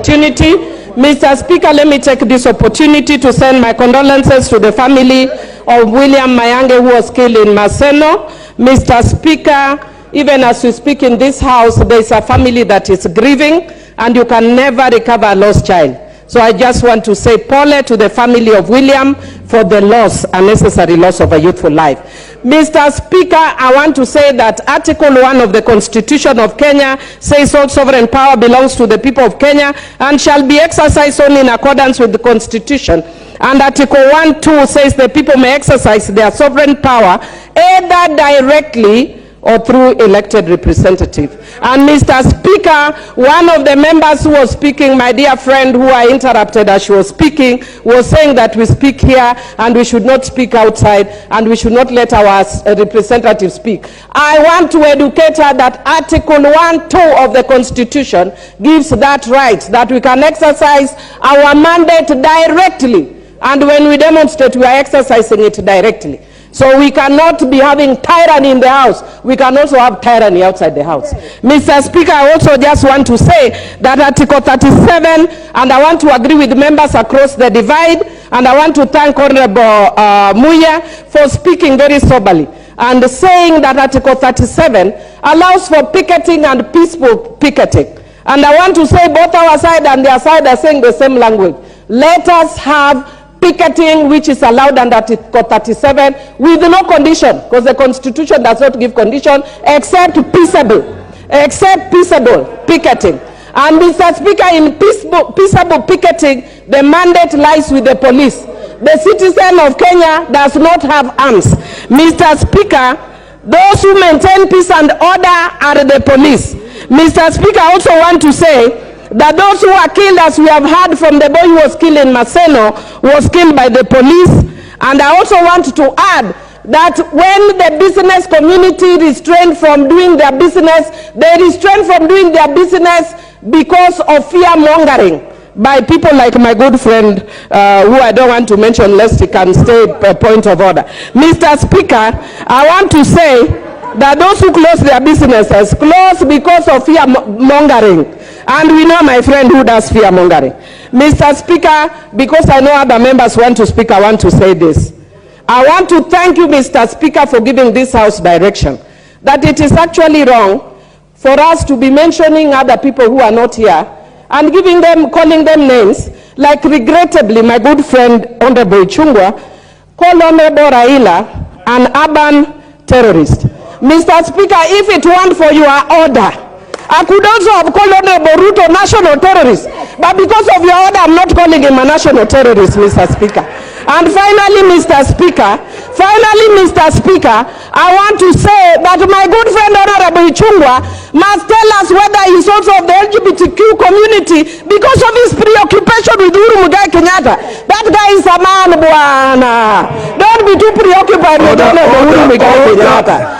opportunity. Mr. Speaker, let me take this opportunity to send my condolences to the family of William Mayange, who was killed in Maseno. Mr. Speaker, even as we speak in this house, there is a family that is grieving, and you can never recover a lost child. So I just want to say pole to the family of William for the loss, unnecessary loss of a youthful life. Mr. Speaker, I want to say that Article 1 of the Constitution of Kenya says all sovereign power belongs to the people of Kenya and shall be exercised only in accordance with the Constitution. And Article 1(2) says the people may exercise their sovereign power either directly or through elected representative. And Mr. Speaker, one of the members who was speaking, my dear friend who I interrupted as she was speaking, was saying that we speak here and we should not speak outside and we should not let our representatives speak. I want to educate her that Article 1(2) of the Constitution gives that right, that we can exercise our mandate directly. And when we demonstrate, we are exercising it directly. So we cannot be having tyranny in the house. We can also have tyranny outside the house. Mr. Speaker, I also just want to say that Article 37, and I want to agree with members across the divide, and I want to thank Honorable Muya for speaking very soberly and saying that Article 37 allows for picketing and peaceful picketing. And I want to say both our side and their side are saying the same language. Let us have picketing, which is allowed under Article 37 with no condition, because the Constitution does not give condition except peaceable picketing. And Mr. Speaker, in peaceable picketing, the mandate lies with the police. The citizen of Kenya does not have arms. Mr. Speaker, those who maintain peace and order are the police. Mr. Speaker, I also want to say that those who are killed, as we have heard from the boy who was killed in Maseno, was killed by the police. And I also want to add that when the business community restrained from doing their business, they restrained from doing their business because of fear-mongering by people like my good friend, who I don't want to mention lest he can stay a point of order. Mr. Speaker, I want to say that those who close their businesses close because of fear-mongering. And we know my friend who does fear-mongering. Mr. Speaker, because I know other members want to speak, I want to say this. I want to thank you, Mr. Speaker, for giving this House direction that it is actually wrong for us to be mentioning other people who are not here and calling them names, like regrettably my good friend Honorable Ichungwa called Honorable Raila an urban terrorist. Mr. Speaker, if it weren't for your order, I could also have called Honorable Ruto national terrorist. But because of your order, I'm not calling him a national terrorist, Mr. Speaker. And finally, Mr. Speaker, I want to say that my good friend Honorable Ichungwa must tell us whether he's also of the LGBTQ community because of his preoccupation with Uhuru Kenyatta. That guy is a man, buana. Don't be too preoccupied with Honorable Uhuru Kenyatta.